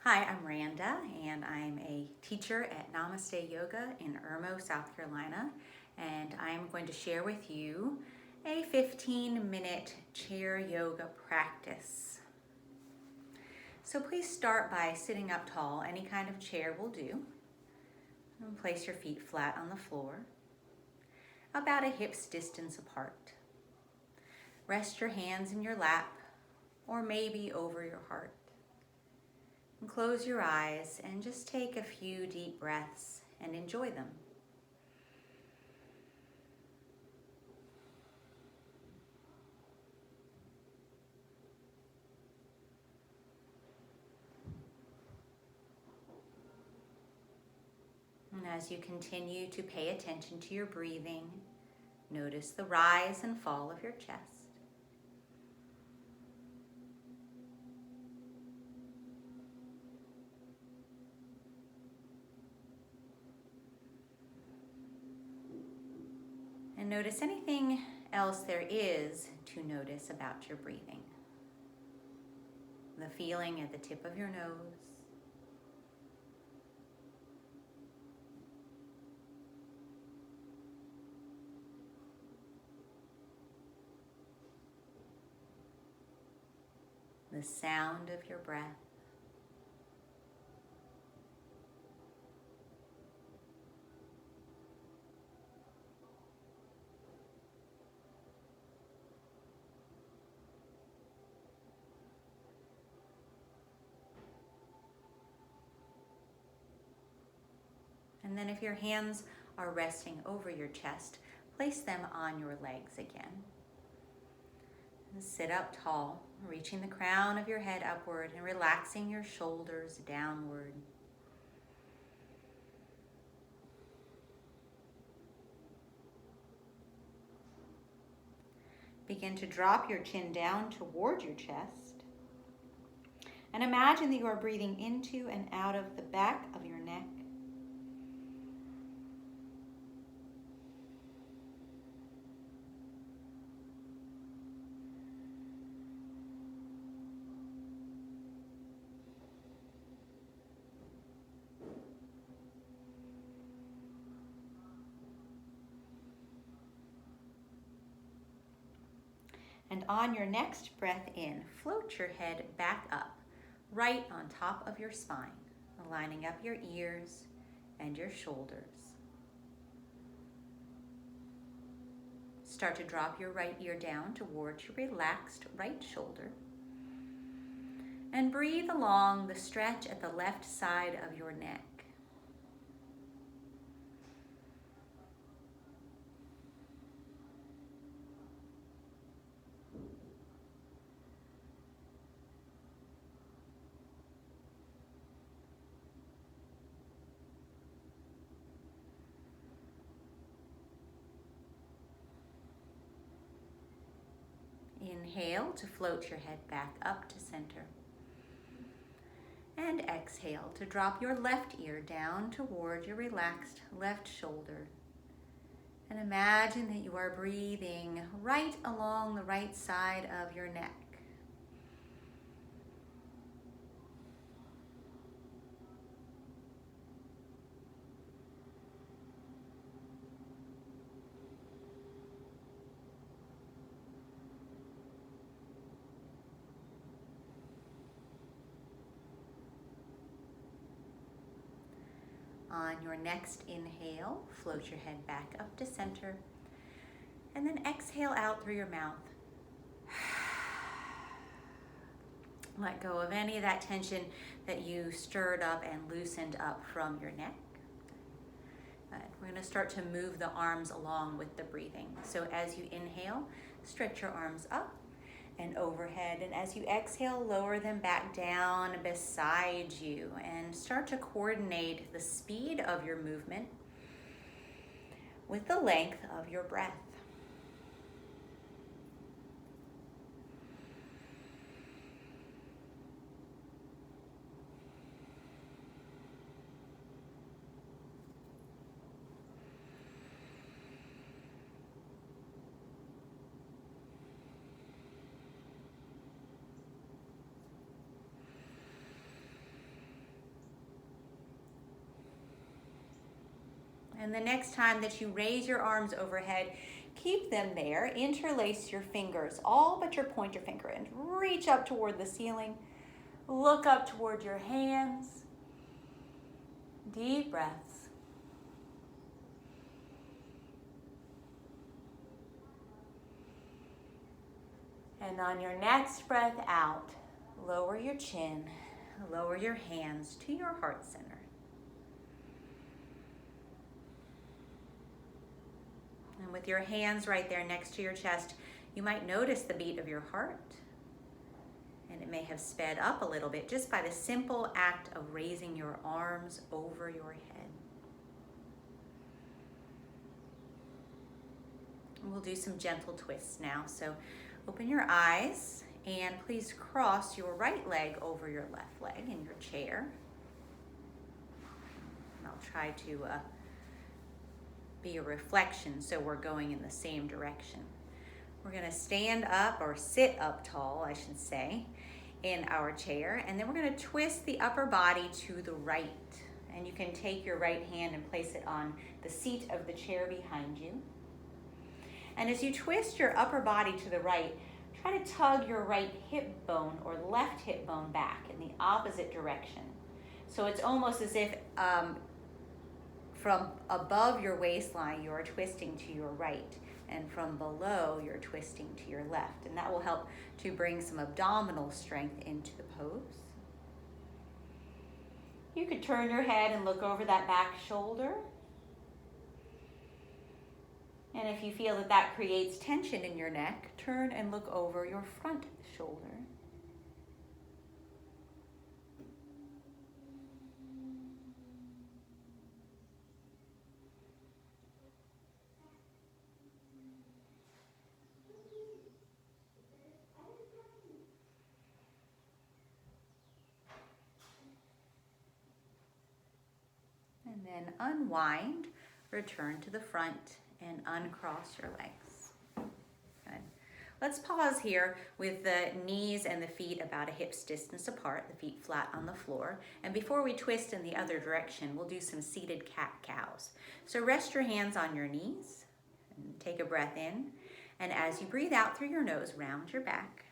Hi, I'm Randa, and I'm a teacher at Namaste Yoga in Irmo, South Carolina, and I'm going to share with you a 15-minute chair yoga practice. So please start by sitting up tall. Any kind of chair will do. And place your feet flat on the floor, about a hip's distance apart. Rest your hands in your lap, or maybe over your heart. And close your eyes and just take a few deep breaths and enjoy them. And as you continue to pay attention to your breathing, notice the rise and fall of your chest. And notice anything else there is to notice about your breathing. The feeling at the tip of your nose. The sound of your breath. And then if your hands are resting over your chest, place them on your legs again. And sit up tall, reaching the crown of your head upward and relaxing your shoulders downward. Begin to drop your chin down toward your chest. And imagine that you are breathing into and out of the back of your neck. And on your next breath in, float your head back up, right on top of your spine, lining up your ears and your shoulders. Start to drop your right ear down towards your relaxed right shoulder. And breathe along the stretch at the left side of your neck. Inhale to float your head back up to center. And exhale to drop your left ear down toward your relaxed left shoulder. And imagine that you are breathing right along the right side of your neck. On your next inhale, float your head back up to center. And then exhale out through your mouth. Let go of any of that tension that you stirred up and loosened up from your neck. We're going to start to move the arms along with the breathing. So as you inhale, stretch your arms up and overhead. And as you exhale, lower them back down beside you and start to coordinate the speed of your movement with the length of your breath. And the next time that you raise your arms overhead, keep them there. Interlace your fingers, all but your pointer finger, and reach up toward the ceiling. Look up toward your hands. Deep breaths. And on your next breath out, lower your chin, lower your hands to your heart center. And with your hands right there next to your chest, you might notice the beat of your heart. And it may have sped up a little bit just by the simple act of raising your arms over your head. And we'll do some gentle twists now. So open your eyes and please cross your right leg over your left leg in your chair. And I'll try to be a reflection so we're going in the same direction. We're going to stand up, or sit up tall, I should say, in our chair, and then we're going to twist the upper body to the right. And you can take your right hand and place it on the seat of the chair behind you. And as you twist your upper body to the right, try to tug your right hip bone or left hip bone back in the opposite direction. So it's almost as if from above your waistline, you're twisting to your right, and from below, you're twisting to your left. And that will help to bring some abdominal strength into the pose. You could turn your head and look over that back shoulder. And if you feel that that creates tension in your neck, turn and look over your front shoulder. And then unwind, return to the front, and uncross your legs. Good. Let's pause here with the knees and the feet about a hip's distance apart, the feet flat on the floor. And before we twist in the other direction, we'll do some seated cat-cows. So rest your hands on your knees, and take a breath in. And as you breathe out through your nose, round your back.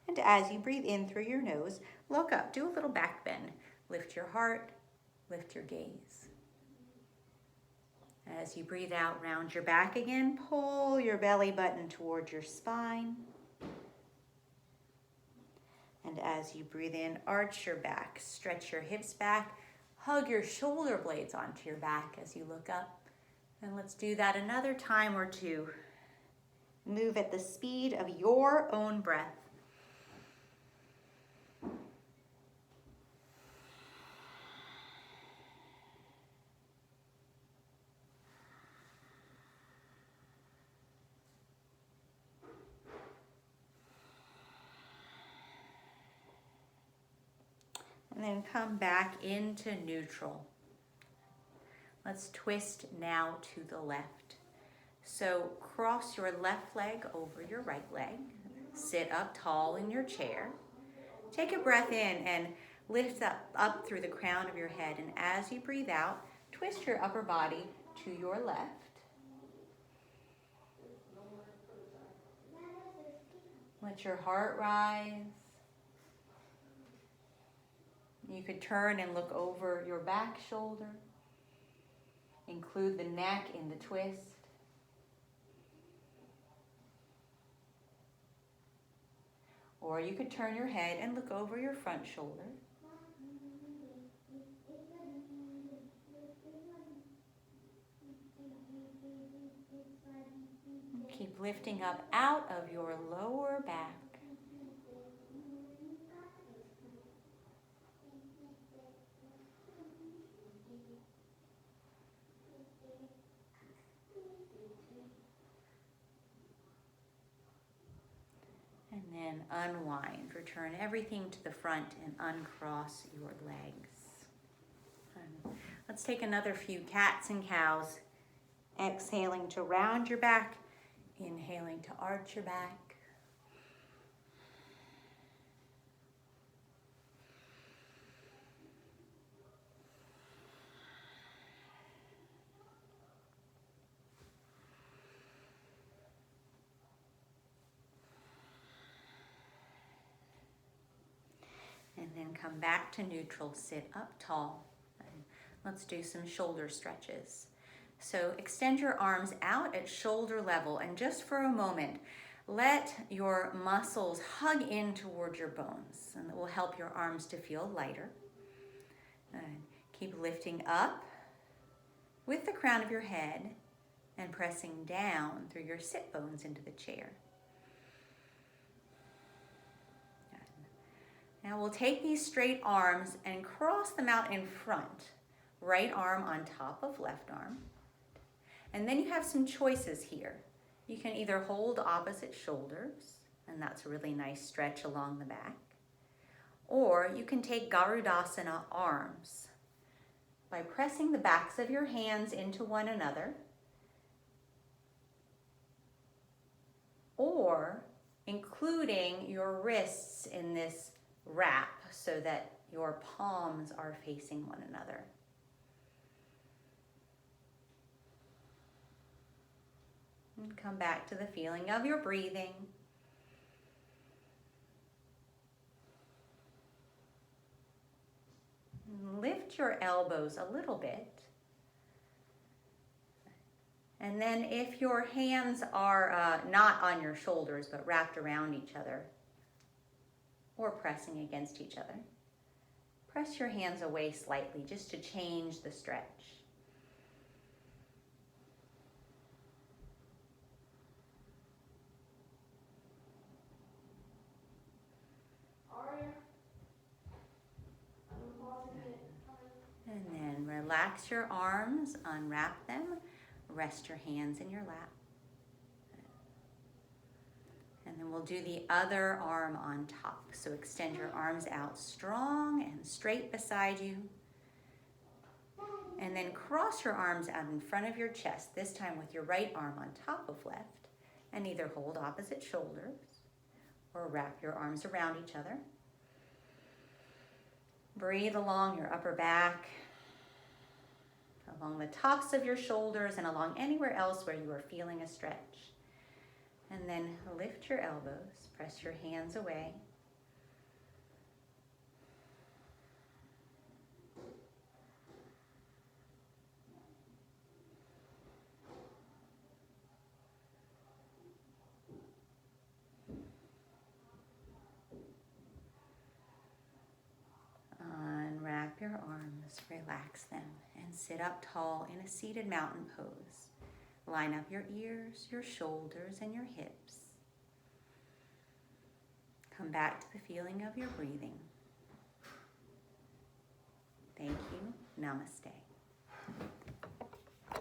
And as you breathe in through your nose, look up, do a little back bend. Lift your heart, lift your gaze. As you breathe out, round your back again, pull your belly button toward your spine. And as you breathe in, arch your back, stretch your hips back, hug your shoulder blades onto your back as you look up. And let's do that another time or two. Move at the speed of your own breath. And then come back into neutral. Let's twist now to the left. So cross your left leg over your right leg. Sit up tall in your chair. Take a breath in and lift up through the crown of your head. And as you breathe out, twist your upper body to your left. Let your heart rise. You could turn and look over your back shoulder. Include the neck in the twist. Or you could turn your head and look over your front shoulder. Keep lifting up out of your lower back. And then unwind. Return everything to the front and uncross your legs. Let's take another few cats and cows. Exhaling to round your back. Inhaling to arch your back. And come back to neutral, sit up tall. And let's do some shoulder stretches. So extend your arms out at shoulder level, and just for a moment, let your muscles hug in toward your bones, and it will help your arms to feel lighter. And keep lifting up with the crown of your head and pressing down through your sit bones into the chair. Now we'll take these straight arms and cross them out in front. Right arm on top of left arm. And then you have some choices here. You can either hold opposite shoulders, and that's a really nice stretch along the back. Or you can take Garudasana arms by pressing the backs of your hands into one another, or including your wrists in this wrap so that your palms are facing one another. And come back to the feeling of your breathing. Lift your elbows a little bit. And then if your hands are not on your shoulders but wrapped around each other or pressing against each other, press your hands away slightly just to change the stretch. And then relax your arms, unwrap them, rest your hands in your lap. And then we'll do the other arm on top. So extend your arms out strong and straight beside you. And then cross your arms out in front of your chest, this time with your right arm on top of left. And either hold opposite shoulders or wrap your arms around each other. Breathe along your upper back, along the tops of your shoulders, and along anywhere else where you are feeling a stretch. And then lift your elbows, press your hands away. Unwrap your arms, relax them, and sit up tall in a seated mountain pose. Line up your ears, your shoulders, and your hips. Come back to the feeling of your breathing. Thank you. Namaste.